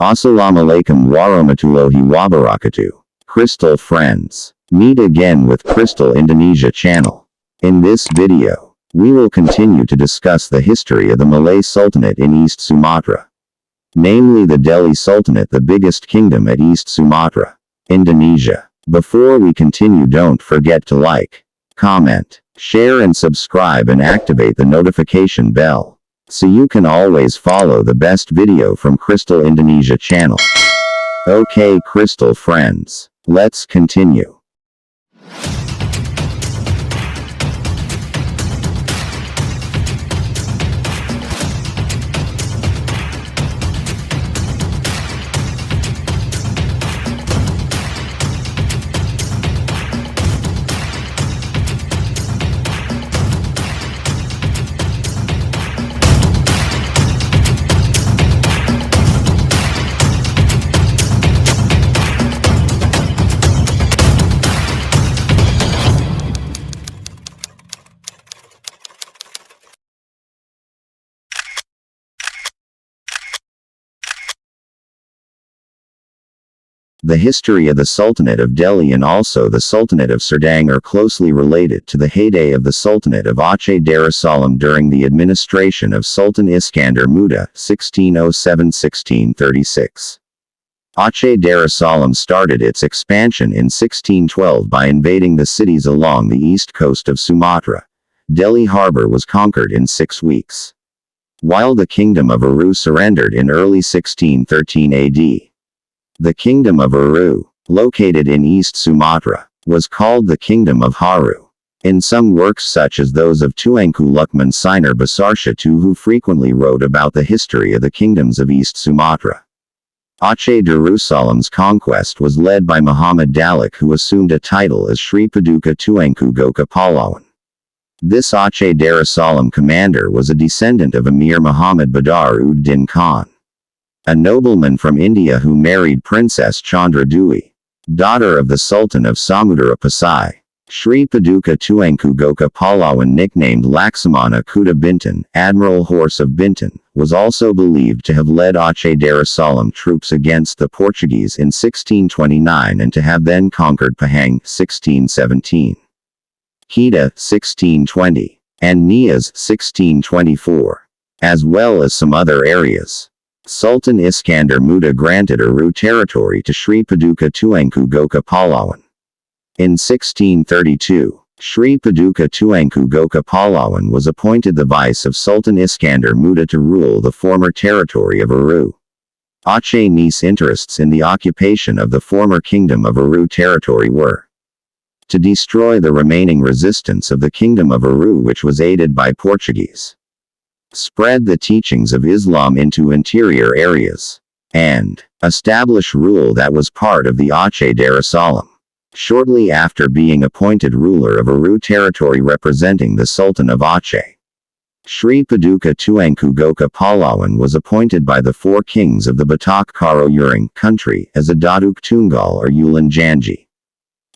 Assalamualaikum warahmatullahi wabarakatuh. Crystal friends. Meet again with Crystal Indonesia channel. In this video, we will continue to discuss the history of the Malay Sultanate in East Sumatra. Namely the Delhi Sultanate, the biggest kingdom at East Sumatra, Indonesia. Before we continue, don't forget to like, comment, share and subscribe and activate the notification bell, so you can always follow the best video from Crystal Indonesia channel. Okay Crystal friends, let's continue. The history of the Sultanate of Delhi and also the Sultanate of Serdang are closely related to the heyday of the Sultanate of Aceh Darussalam during the administration of Sultan Iskandar Muda, 1607-1636. Aceh Darussalam started its expansion in 1612 by invading the cities along the east coast of Sumatra. Delhi harbour was conquered in 6 weeks, while the Kingdom of Aru surrendered in early 1613 AD. The Kingdom of Aru, located in East Sumatra, was called the Kingdom of Haru. In some works such as those of Tuanku Luckman Sinar Basarshah II, who frequently wrote about the history of the kingdoms of East Sumatra. Aceh Darussalam's conquest was led by Muhammad Dalik, who assumed a title as Sri Paduka Tuanku Gocah Pahlawan. This Aceh Darussalam commander was a descendant of Amir Muhammad Badar ud Din Khan, a nobleman from India who married Princess Chandra Dewi, daughter of the Sultan of Samudera Pasai. Sri Paduka Tuanku Gocah Pahlawan, nicknamed Laksamana Kuda Bintan, Admiral Horse of Bintan, was also believed to have led Aceh Darussalam troops against the Portuguese in 1629 and to have then conquered Pahang, 1617, Kedah, 1620, and Nias, 1624, as well as some other areas. Sultan Iskandar Muda granted Aru territory to Sri Paduka Tuanku Gocah Pahlawan. In 1632, Sri Paduka Tuanku Gocah Pahlawan was appointed the vice of Sultan Iskandar Muda to rule the former territory of Aru. Aceh's interests in the occupation of the former Kingdom of Aru territory were to destroy the remaining resistance of the Kingdom of Aru, which was aided by Portuguese, spread the teachings of Islam into interior areas, and establish rule that was part of the Aceh Darussalam. Shortly after being appointed ruler of Aru territory representing the Sultan of Aceh, Sri Paduka Tuanku Gocah Pahlawan was appointed by the 4 kings of the Batak Karo Urang country as a Datuk Tunggal or Ulan Janji,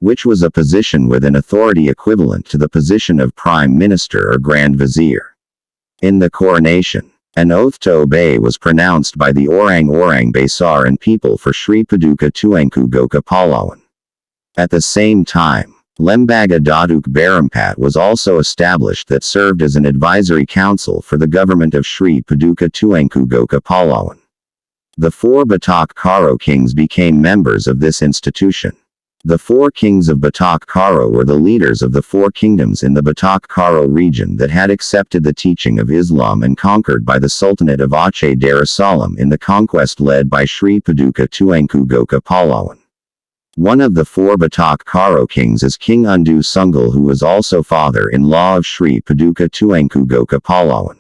which was a position with an authority equivalent to the position of Prime Minister or Grand Vizier. In the coronation, an oath to obey was pronounced by the Orang-Orang Besar and people for Sri Paduka Tuanku Gocah Pahlawan. At the same time, Lembaga Datuk Berempat was also established that served as an advisory council for the government of Sri Paduka Tuanku Gocah Pahlawan. The 4 Batak Karo kings became members of this institution. The 4 kings of Batak Karo were the leaders of the 4 kingdoms in the Batak Karo region that had accepted the teaching of Islam and conquered by the Sultanate of Aceh Darussalam in the conquest led by Sri Paduka Tuanku Gocah Pahlawan. One of the 4 Batak Karo kings is King Undu Sunggal, who was also father-in-law of Sri Paduka Tuanku Gocah Pahlawan.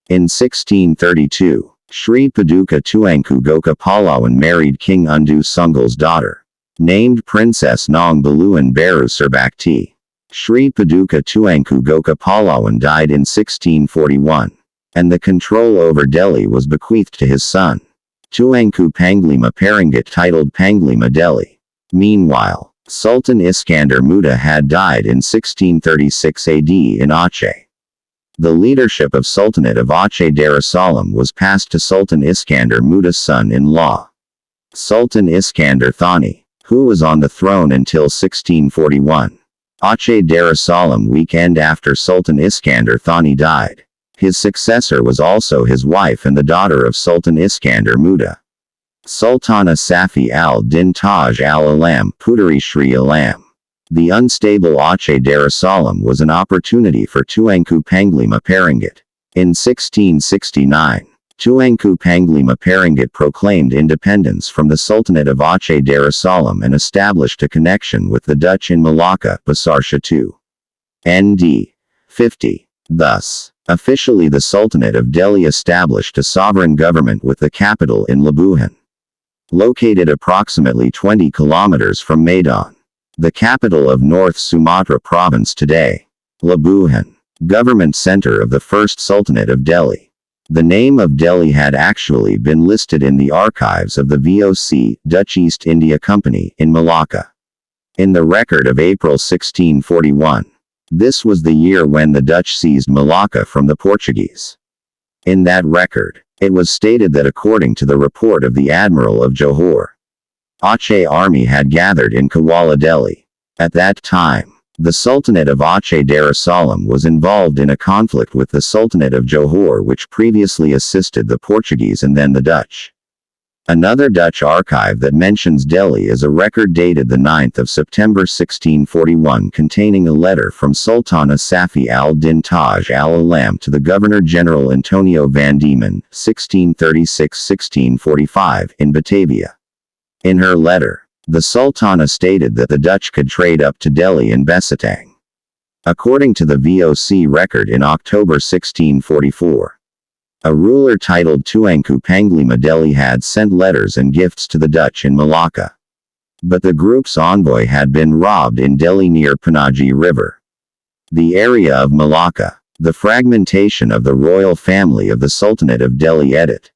In 1632, Sri Paduka Tuanku Gocah Pahlawan married King Undu Sunggal's daughter, named Princess Nong Baluan Baru Serbakti. Sri Paduka Tuanku Gocah Pahlawan died in 1641, and the control over Delhi was bequeathed to his son, Tuanku Panglima Peringit, titled Panglima Delhi. Meanwhile, Sultan Iskandar Muda had died in 1636 AD in Aceh. The leadership of Sultanate of Aceh Darussalam was passed to Sultan Iskandar Muda's son-in-law, Sultan Iskandar Thani, who was on the throne until 1641. Aceh Darussalam weekend after Sultan Iskandar Thani died. His successor was also his wife and the daughter of Sultan Iskandar Muda. Sultana Safi al-Din Taj al-Alam Puteri Sri Alam. The unstable Aceh Darussalam was an opportunity for Tuanku Panglima Peringit. In 1669, Tuanku Panglima Peringit proclaimed independence from the Sultanate of Aceh Darussalam and established a connection with the Dutch in Malacca, Basarshah II. ND 50. Thus, officially the Sultanate of Delhi established a sovereign government with the capital in Labuhan. Located approximately 20 kilometers from Medan, the capital of North Sumatra province today. Labuhan, government center of the first Sultanate of Delhi. The name of Delhi had actually been listed in the archives of the VOC, Dutch East India Company, in Malacca. In the record of April 1641. This was the year when the Dutch seized Malacca from the Portuguese. In that record, it was stated that according to the report of the Admiral of Johor, Aceh army had gathered in Kuala Delhi. At that time, the Sultanate of Aceh Darussalam was involved in a conflict with the Sultanate of Johor, which previously assisted the Portuguese and then the Dutch. Another Dutch archive that mentions Delhi is a record dated the 9th of September 1641 containing a letter from Sultana Safi al-Din Taj al-Alam to the Governor-General Antonio van Diemen, 1636-1645, in Batavia. In her letter, the Sultana stated that the Dutch could trade up to Delhi and Besatang. According to the VOC record in October 1644, a ruler titled Tuanku Panglima Delhi had sent letters and gifts to the Dutch in Malacca. But the group's envoy had been robbed in Delhi near Panaji River. The area of Malacca, the fragmentation of the royal family of the Sultanate of Delhi edit.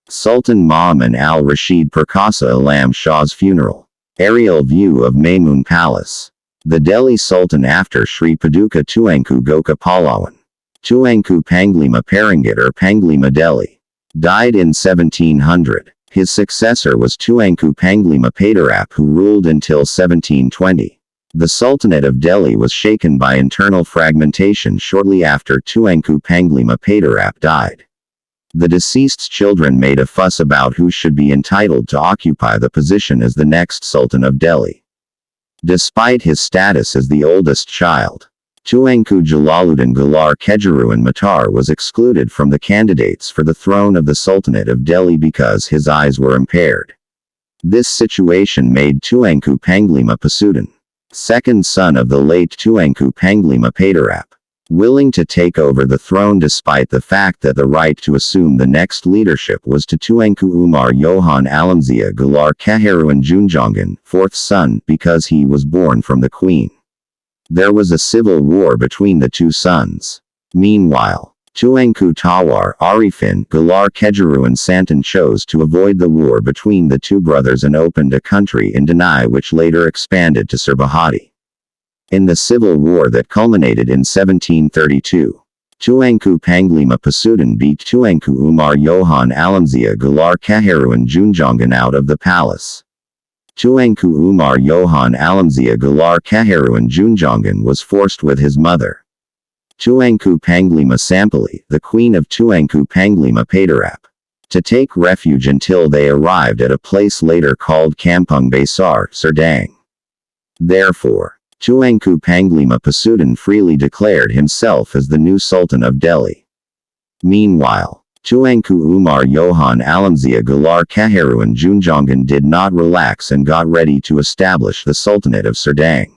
Sultan Ma'amun al-Rashid Perkasa Alam Shah's funeral. Aerial view of Maimun Palace. The Delhi Sultan after Sri Paduka Tuanku Gocah Pahlawan. Tuanku Panglima Peringit or Panglima Delhi. Died in 1700. His successor was Tuanku Panglima Padarap, who ruled until 1720. The Sultanate of Delhi was shaken by internal fragmentation shortly after Tuanku Panglima Padarap died. The deceased's children made a fuss about who should be entitled to occupy the position as the next Sultan of Delhi. Despite his status as the oldest child, Tuanku Jalaluddin Galar Kejuruan Matar was excluded from the candidates for the throne of the Sultanate of Delhi because his eyes were impaired. This situation made Tuanku Panglima Pasudan, second son of the late Tuanku Panglima Padarap, willing to take over the throne despite the fact that the right to assume the next leadership was to Tuanku Umar Johan Alamzia Galar Keheruan Junjangan, fourth son, because he was born from the queen. There was a civil war between the two sons. Meanwhile, Tuanku Tawar Arifin Galar Kejuruan Santan chose to avoid the war between the two brothers and opened a country in Denai which later expanded to Serbahati. In the civil war that culminated in 1732, Tuanku Panglima Pasudan beat Tuanku Umar Johan Alamzia Galar Keheruan Junjangan out of the palace. Tuanku Umar Johan Alamzia Galar Keheruan Junjangan was forced with his mother, Tuanku Panglima Sampali, the queen of Tuanku Panglima Padarap, to take refuge until they arrived at a place later called Kampung Besar, Serdang. Therefore, Tuanku Panglima Pasudan freely declared himself as the new Sultan of Delhi. Meanwhile, Tuanku Umar Johan Alamzia Galar Keheruan Junjangan did not relax and got ready to establish the Sultanate of Serdang.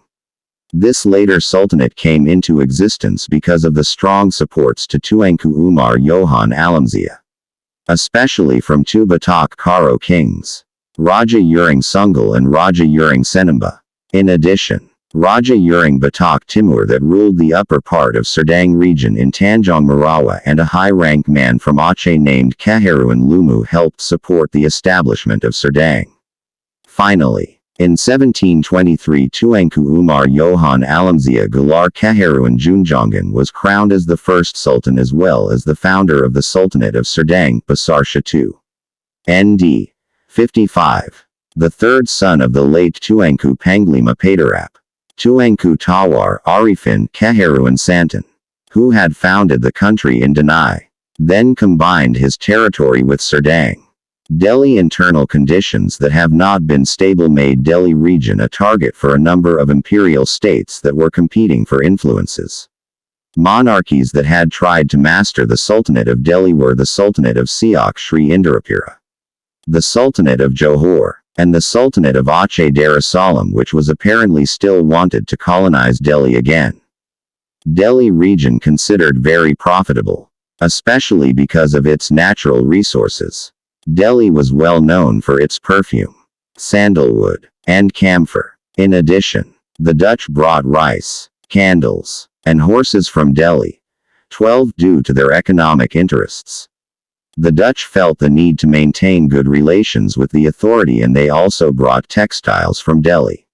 This later sultanate came into existence because of the strong supports to Tuanku Umar Johan Alamzia, especially from two Batak Karo kings, Raja Uring Sungal and Raja Uring Senamba. In addition, Raja Uring Batak Timur that ruled the upper part of Serdang region in Tanjung Marawa and a high-rank man from Aceh named Keheruan Lumu helped support the establishment of Serdang. Finally, in 1723 Tuanku Umar Johan Alamzia Galar Keheruan Junjangan was crowned as the first sultan as well as the founder of the Sultanate of Serdang, Basarshah II. ND 55. The third son of the late Tuanku Panglima Padarap, Tuanku Tawar Arifin Keheruan Santan, who had founded the country in Denai, then combined his territory with Serdang. Delhi internal conditions that have not been stable made Delhi region a target for a number of imperial states that were competing for influences. Monarchies that had tried to master the Sultanate of Delhi were the Sultanate of Siak Sri Indarapura, the Sultanate of Johor, and the Sultanate of Aceh Darussalam, which was apparently still wanted to colonize Delhi again. Delhi region considered very profitable, especially because of its natural resources. Delhi was well known for its perfume, sandalwood, and camphor. In addition, the Dutch brought rice, candles, and horses from Delhi, 12 due to their economic interests. The Dutch felt the need to maintain good relations with the authority, and they also brought textiles from Delhi.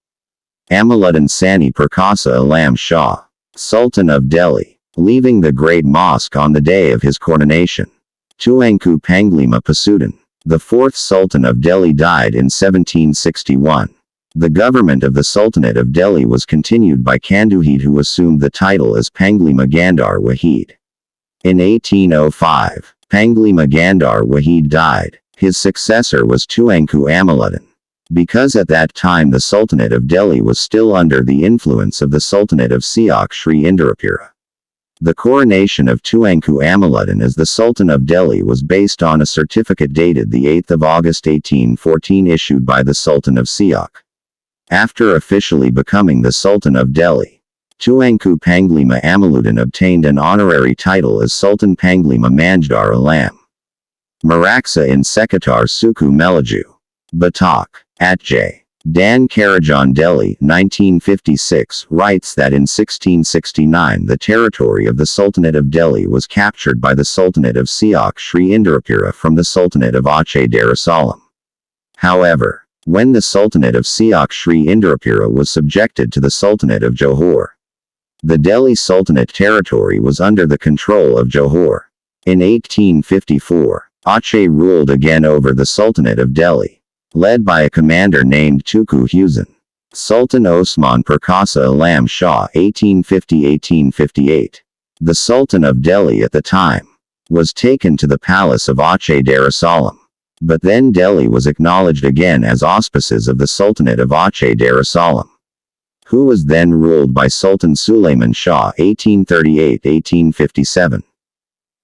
Amaluddin Sani Perkasa Alam Shah, Sultan of Delhi, leaving the Great Mosque on the day of his coronation. Tuanku Panglima Pasudan, the fourth Sultan of Delhi, died in 1761. The government of the Sultanate of Delhi was continued by Kanduhid, who assumed the title as Panglima Gandar Wahid. In 1805, Panglima Gandar Wahid died. His successor was Tuanku Amaluddin. Because at that time the Sultanate of Delhi was still under the influence of the Sultanate of Siak Sri Indarapura. The coronation of Tuanku Amaluddin as the Sultan of Delhi was based on a certificate dated the 8th of August 1814 issued by the Sultan of Siak. After officially becoming the Sultan of Delhi, Tuanku Panglima Amaluddin obtained an honorary title as Sultan Panglima Manjdar Alam. Maraksa in Sekitar Suku Melaju, Batak, Aceh. Dan Karajan Delhi, 1956, writes that in 1669 the territory of the Sultanate of Delhi was captured by the Sultanate of Siak Sri Indarapura from the Sultanate of Aceh Darussalam. However, when the Sultanate of Siak Sri Indarapura was subjected to the Sultanate of Johor, the Delhi Sultanate territory was under the control of Johor. In 1854, Aceh ruled again over the Sultanate of Delhi, led by a commander named Tuku Husain. Sultan Osman Perkasa Alam Shah 1850-1858, the Sultan of Delhi at the time, was taken to the palace of Aceh Darussalam. But then Delhi was acknowledged again as auspices of the Sultanate of Aceh Darussalam, who was then ruled by Sultan Sulaiman Shah 1838-1857.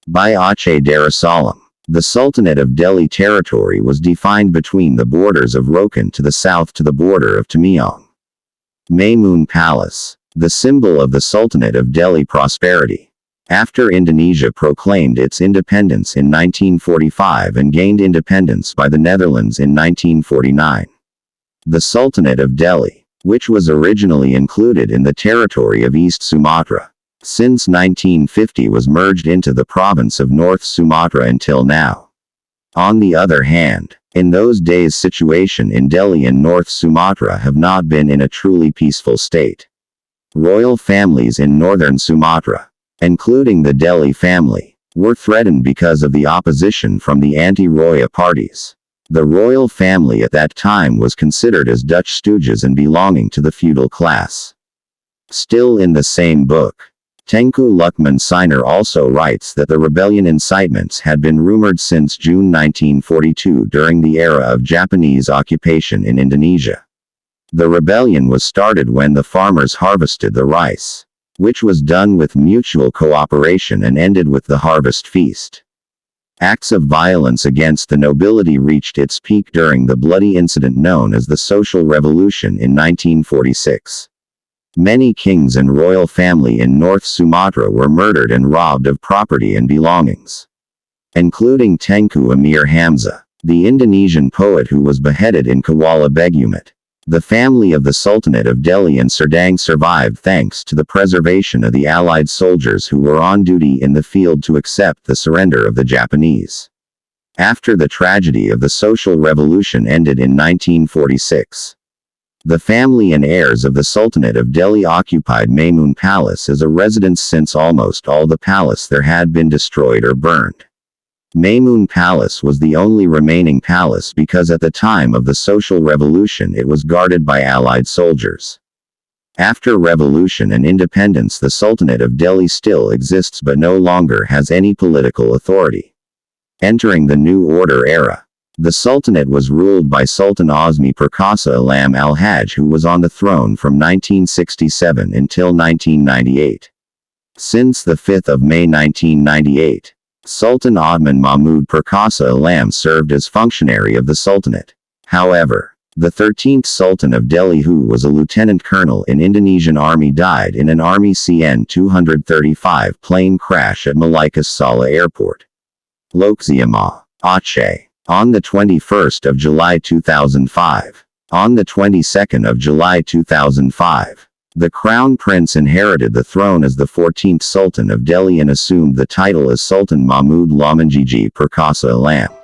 By Aceh Darussalam, the Sultanate of Delhi territory was defined between the borders of Rokan to the south to the border of Tamiang. Maimun Palace, the symbol of the Sultanate of Delhi prosperity. After Indonesia proclaimed its independence in 1945 and gained independence by the Netherlands in 1949, the Sultanate of Delhi, which was originally included in the territory of East Sumatra, since 1950 was merged into the province of North Sumatra until now. On the other hand, in those days situation in Delhi and North Sumatra have not been in a truly peaceful state. Royal families in northern Sumatra, including the Delhi family, were threatened because of the opposition from the anti-Roya parties. The royal family at that time was considered as Dutch stooges and belonging to the feudal class. Still in the same book, Tengku Luckman Sinar also writes that the rebellion incitements had been rumored since June 1942 during the era of Japanese occupation in Indonesia. The rebellion was started when the farmers harvested the rice, which was done with mutual cooperation and ended with the harvest feast. Acts of violence against the nobility reached its peak during the bloody incident known as the Social Revolution in 1946. Many kings and royal family in North Sumatra were murdered and robbed of property and belongings, including Tengku Amir Hamzah, the Indonesian poet who was beheaded in Kuala Begumat. The family of the Sultanate of Delhi and Serdang survived thanks to the preservation of the Allied soldiers who were on duty in the field to accept the surrender of the Japanese. After the tragedy of the Social Revolution ended in 1946, the family and heirs of the Sultanate of Delhi occupied Maimun Palace as a residence since almost all the palace there had been destroyed or burned. Maimun Palace was the only remaining palace because at the time of the social revolution it was guarded by Allied soldiers. After revolution and independence, the Sultanate of Delhi still exists but no longer has any political authority. Entering the New Order era. The Sultanate was ruled by Sultan Azmi Perkasa Alam al-Hajj, who was on the throne from 1967 until 1998. Since the 5th of May 1998, Sultan Adman Mahmud Perkasa Alam served as functionary of the Sultanate. However, the 13th Sultan of Delhi, who was a lieutenant colonel in Indonesian Army, died in an Army CN-235 plane crash at Malaikas Sala Airport, Laksamana, Aceh, on the 21st of July 2005. On the 22nd of July 2005, the Crown Prince inherited the throne as the 14th Sultan of Delhi and assumed the title as Sultan Mahmud Lamanjiji Perkasa Alam.